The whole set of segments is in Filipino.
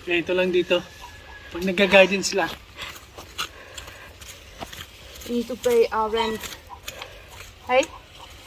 Ito lang dito. Pag nag-garden sila. We need to pay our rent. Hey?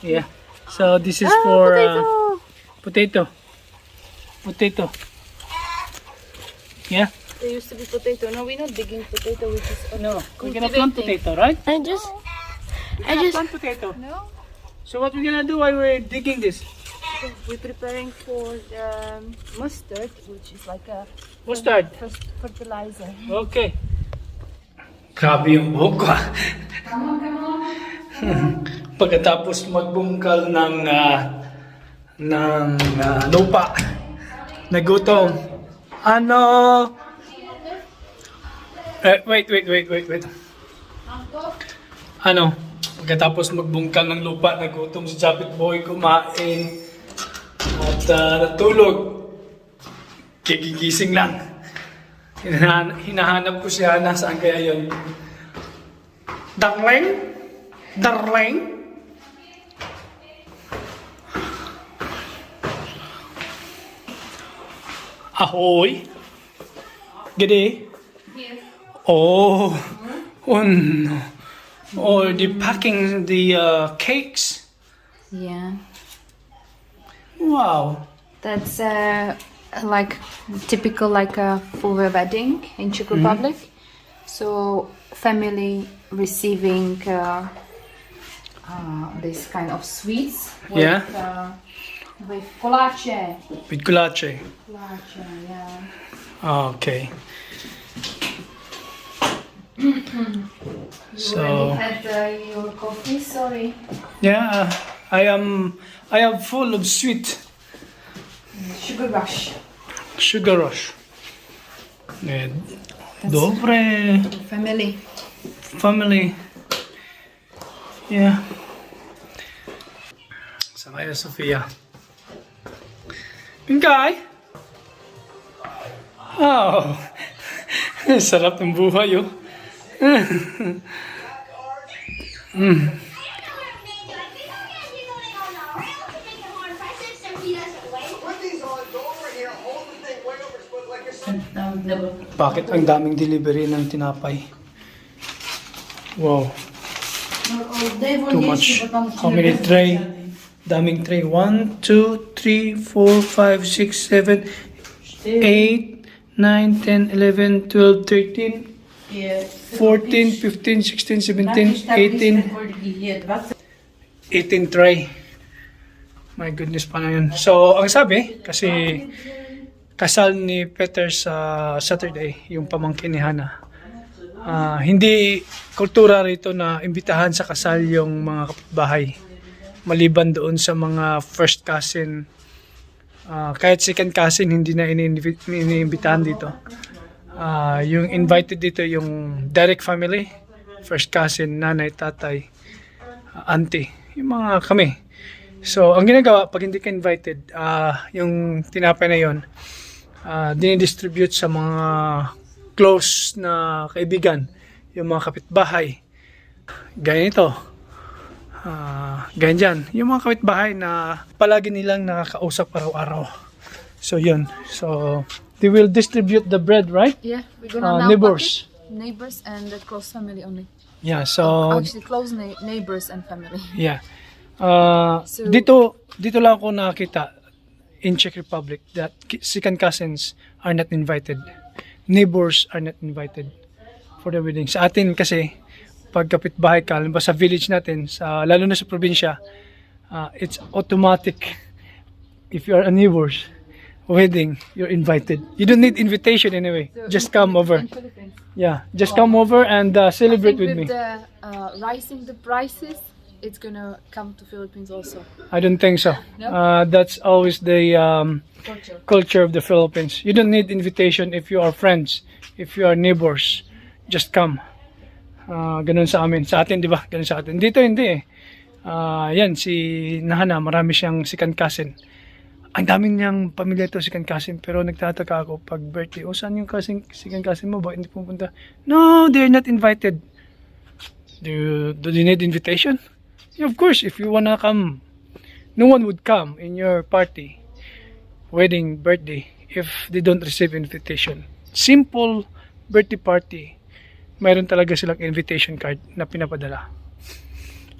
Yeah. So this is for Potato! Potato. Yeah. There used to be potato. No, we're not digging potato, which is No, we're gonna plant potato, right? I just Plant potato. No? So what we're gonna do while we're digging this? We're preparing for the mustard, which is like a Mustard. fertilizer. Okay. Grabe yung buhok ko. Pagkatapos magbungkal ng lupa, nagutom. Ano? Wait. Ano? Pagkatapos magbungkal ng lupa, nagutom si Japit Boy, kumain at natulog. Kigigising lang. Hinahanap ko siya, nasaan kaya yun? Darling? Ahoy? Gede? Yes. Oh no. Oh, they're packing the cakes. Yeah. Wow. That's like typical like a full wedding in Czech Republic. So family receiving this kind of sweets with, Yeah. With kolache. With kulache. Kolache, yeah. Okay. You already had your coffee, sorry. Yeah, I am full of sweet Sugar rush. sugar rush. Dobre Family. family. Yeah. Sama ya Sofia. Ingay. Oh. Sarap ng buhay oh. Bakit ang daming delivery ng tinapay? Wow. Too much. How many tray? Daming tray. 1, 2, 3, 4, 5, 6, 7, 8, 9, 10, 11, 12, 13, 14, 15, 16, 17, 18. 18 tray. My goodness pa na yun. So, ang sabi, kasi kasal ni Peter sa Saturday, yung pamangkin ni Hannah. Hindi kultura rito na imbitahan sa kasal yung mga kapitbahay. Maliban doon sa mga first cousin. Kahit second cousin, hindi na iniimbitahan dito. Yung invited dito yung direct family, first cousin, nanay, tatay, auntie, yung mga kami. So, ang ginagawa, pag hindi ka invited, yung tinapay na yon, dinidistribute sa mga close na kaibigan, yung mga kapitbahay. Gaya nito. Ganyan dyan. Yung mga kapitbahay na palagi nilang nakakausap araw-araw. So, yun. So, they will distribute the bread, right? Yeah, we're gonna now Neighbors. pack it. Neighbors and the close family only. Yeah, so... Actually, close neighbors and family. Yeah. So- Dito lang ako nakakita in Czech Republic that second cousins are not invited. Neighbors are not invited for the wedding. Sa atin kasi, pag kapitbahay ka, halimbawa sa village natin, lalo na sa probinsya, it's automatic. If you are a neighbor's wedding, you're invited. You don't need invitation anyway. So Just come over. In Philippines. Yeah, just come over and celebrate with me. With the rising the prices, it's gonna come to Philippines also. I don't think so. No? That's always the Culture. culture of the Philippines. You don't need invitation if you are friends, if you are neighbors. Just come. Ganun sa amin. Sa atin, di ba? Ganun sa atin. Dito hindi eh. Yan, si Nahana, marami siyang second cousin. Ang daming niyang pamilya to, second cousin. Pero nagtataka ako pag birthday, saan yung second cousin mo? Bakit hindi pumunta? No, they're not invited. Do you need invitation? Yeah, of course, if you wanna come, no one would come in your party, wedding, birthday, if they don't receive invitation. Simple birthday party, mayroon talaga silang invitation card na pinapadala.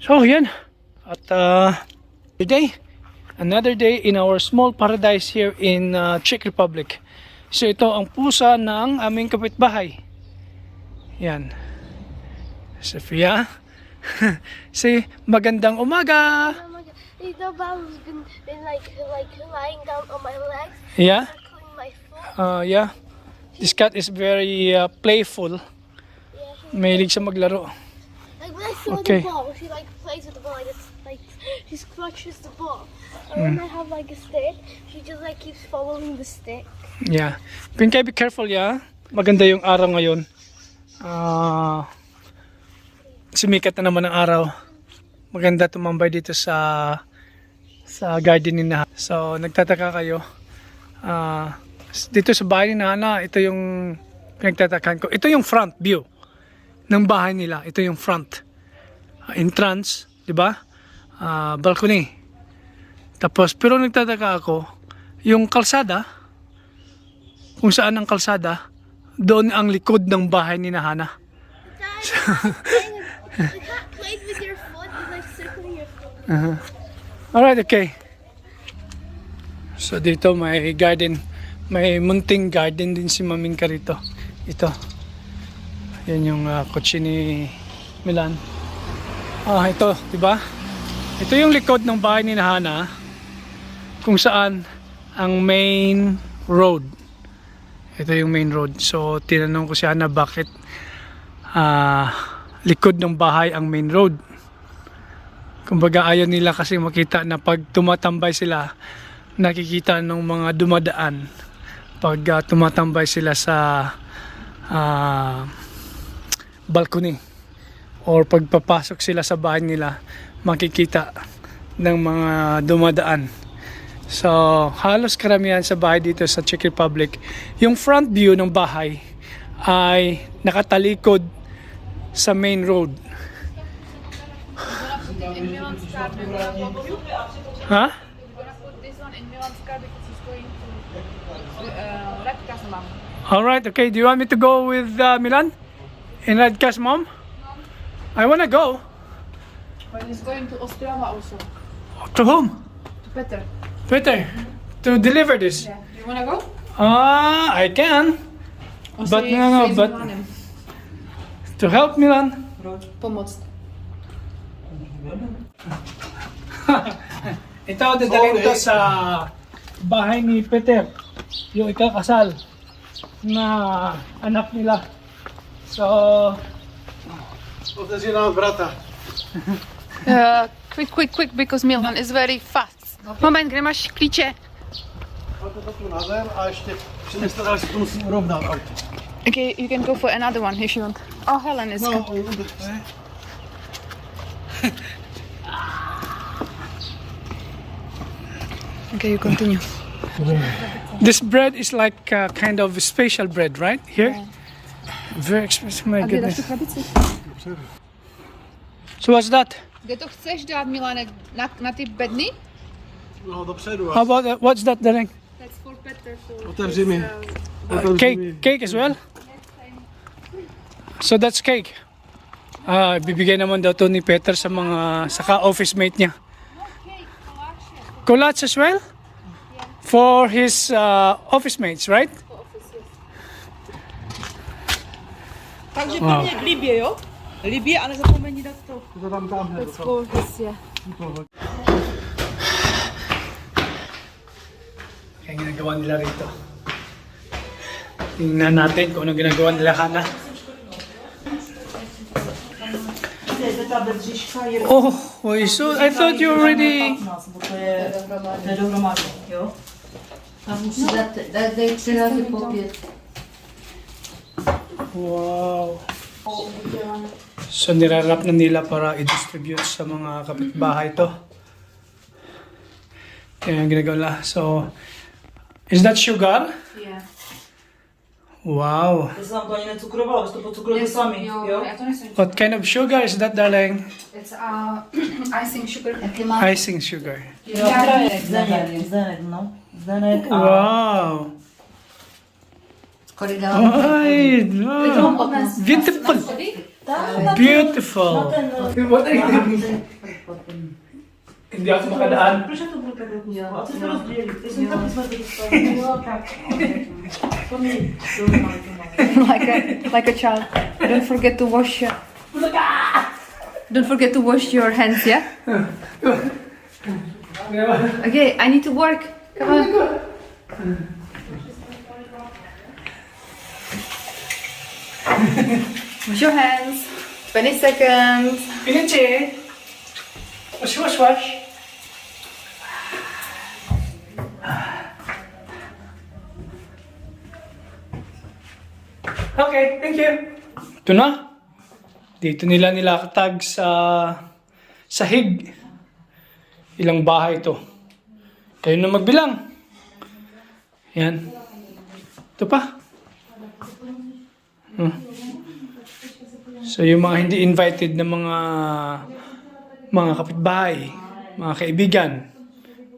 So yan. At today, another day in our small paradise here in Czech Republic. So ito ang pusa ng aming kapitbahay. Yan. Sofia. Say, magandang umaga. Oh my god, you know Baba's been like lying down on my legs, Yeah? circling my foot. Yeah. This cat is very playful. Yeah, Mahilig siya maglaro. like when I throw Okay. the ball, she like plays with the ball like this, like she clutches the ball. And when I have like a stick, she just like keeps following the stick. Yeah. Pinkay, be careful, yeah? Maganda yung araw ngayon. Sumikat na naman ang araw. Maganda tumambay dito sa garden ni Nana. So, nagtataka kayo. Dito sa bahay ni Nana, ito yung pinagtatakan ko. Ito yung front view ng bahay nila. Ito yung front. Entrance, di ba? Balcony. Tapos, pero nagtataka ako, yung kalsada, kung saan ang kalsada, doon ang likod ng bahay ni Nana. The cat played with your foot, it's like circling your foot. Alright, okay. So dito may garden, may munting garden din si Maming Karito. Ito. Yan yung kotse ni Milan. Ito, di ba? Ito yung likod ng bahay ni Hana, kung saan ang main road. Ito yung main road. So tinanong ko si Hana bakit likod ng bahay ang main road. Kumbaga ayaw nila kasi makita na pag tumatambay sila, nakikita ng mga dumadaan pag tumatambay sila sa balcony or pagpapasok sila sa bahay nila, makikita ng mga dumadaan. So halos karamihan sa bahay dito sa Czech Republic, yung front view ng bahay ay nakatalikod sa main road. In Milan's car, we're gonna put you. Ha? We're gonna put this one in Milan's car because he's going to Radka's mom. Alright, okay. Do you want me to go with Milan? And Radka's mom? I wanna go. But he's going to Ostrava also. To whom? To Peter. Peter. To deliver this. Yeah. You wanna go? I can. But no, but to help Milan. Pomoct. Ito, dadalhin to sa bahay ni Peter. Yung ikakasal na anak nila. So, Quick, because Milan is very fast. Moment, kde máš klíče? Okay, you can go for another one if you want. Oh, Helen is coming. Okay, you continue. this bread is like kind of special bread, right? Here? Very expensive, my goodness. So what's that? Kde to chceš dát, Milane? Na ty bedny? No, dopředu. How about that? What's that, Dareng? That's for Peter. Otevři mi. Cake as well? So that's cake. Bibigay naman daw to ni Peter sa mga office mate niya. Collage as well? For his office mates, right? Takže to mě k Libě, jo? Libě, ale zapomeni dát to. Let's go this, yeah. Kaya ginagawa nila rito. Tingnan natin kung ano ginagawa nila, Hana. Oh, so I thought you already... To je dohromady, jo? A musí dej 3 razy po 5. Wow. So nirarap na nila para i-distribute sa mga kapitbahay to. Kaya ang ginagawa nila. So, is that sugar? Yeah. Wow. Já jsem vám to ani necukrovala, abyste to pocukrovali sami, jo? Já to nejsem. What kind of sugar is that, darling? It's icing sugar. Icing sugar. Jo, zdenek, no. Zdenek a Wow. Korytarz. Ay, no. Beautiful. Beautiful. Hindi ako makadaan. like a child. Don't forget to wash your. Don't forget to wash your hands, yeah? Okay, I need to work. Come on. Wash your hands. 20 seconds. Pinche. Wash, wash, wash. Okay, thank you. Ito na. Dito nila nilakatag sa sahig. Ilang bahay ito. Kayo na magbilang. Yan. Ito pa. So yung mga hindi invited na mga kapitbahay, mga kaibigan,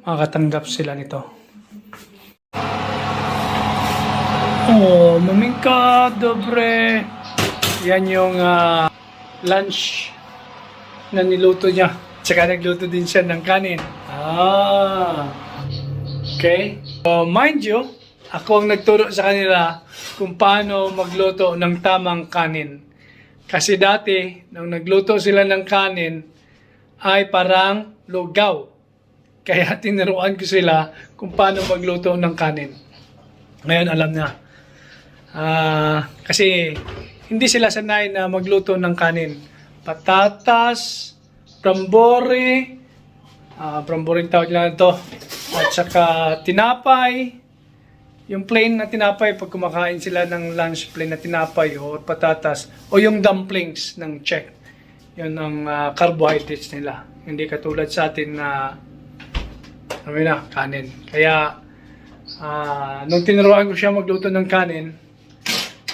makakatanggap sila nito. Oh, mamingka, dobre. Yan yung lunch na niluto niya. Tsaka nagluto din siya ng kanin. Okay. So, mind you, ako ang nagturo sa kanila kung paano magluto ng tamang kanin. Kasi dati, nung nagluto sila ng kanin, ay parang lugaw. Kaya tinuruan ko sila kung paano magluto ng kanin. Ngayon alam na. Kasi hindi sila sanay na magluto ng kanin. Patatas, brambore, brambore tawag nila ito. At saka tinapay. Yung plain na tinapay, pag kumakain sila ng lunch, plain na tinapay o patatas, o yung dumplings ng Czech. Yun ang carbohydrates nila. Hindi katulad sa atin na kanin. Kaya, nung tinuruan ko siya magluto ng kanin,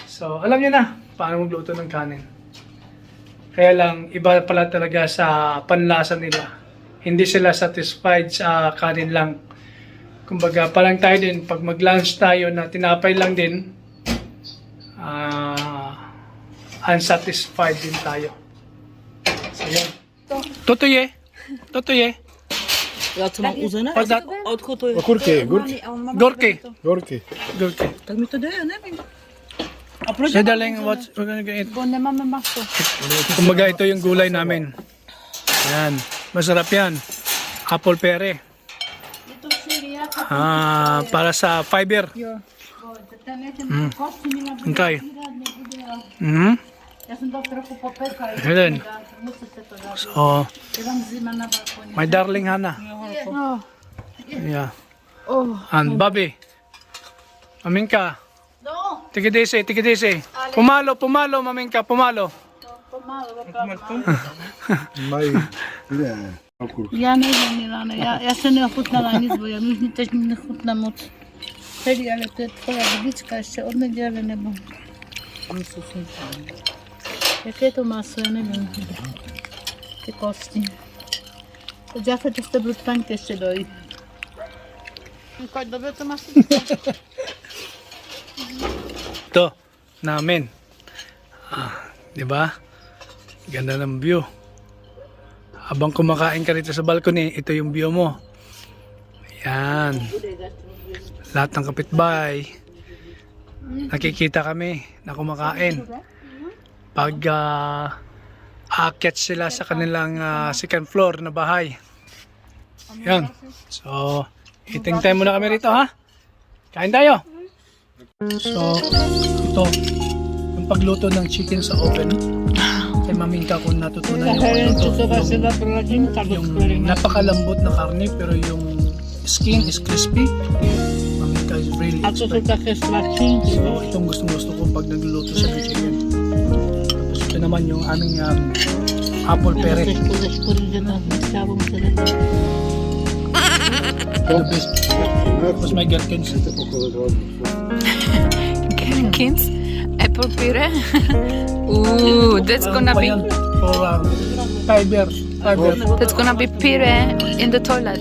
so alam niya na paano magluto ng kanin. Kaya lang, iba pala talaga sa panlasa nila. Hindi sila satisfied sa kanin lang. Kumbaga, parang tayo din, pag mag-lunch tayo na tinapay lang din, unsatisfied din tayo. So, yan. Totoye. Totoye. Ja, co mam uznać? What's that? Odchodzę. Górki. Gorky. Gorki. Gorky. Tak mi to daje, nie wiem. A So, darling, what we're gonna get? Bo nie mamy masu. Kumbaga, ito yung gulay namin. Yan. Masarap yan. Apple pere. Para sa fiber. Okay. Ayan. So, my darling Hana. Yeah. And Bobby. Mamingka. Tigidisi, tigidisi. Pumalo, pumalo, mamingka, pumalo. Maj. Nie. Ja nie wiem, Milana. Ja się nie ochutnęła nic, bo ja mi też nie chutna moc. Heli, ale to twoja wybiczka jeszcze od niedzieli nie było. Jakie to masło, ja nie wiem. Te kości. To zawsze to z te brudpańki jeszcze doi. Chodź, dobre to masło. Ito, namin. Di ba? Ganda ng view. Habang kumakain ka rito sa balcony, ito yung view mo. Yan. Lahat ng kapitbahay. Nakikita kami na kumakain. Pag aakyat sila sa kanilang second floor na bahay. Yan. So, eating time muna kami rito, ha? Kain tayo. So, ito. Yung pagluto ng chicken sa oven. Kay Mamingka kung natutunan yung pagluto. Yung napakalambot na karne pero yung skin is crispy. Mamingka is really expert. So, itong gustong-gusto ko pag nagluluto siya ng chicken. Tapos ito naman yung aming apple pere. The best. Tapos may gherkins. Gherkins? Apple puree? Ooh, that's gonna be For fiber. that's gonna be puree in the toilet.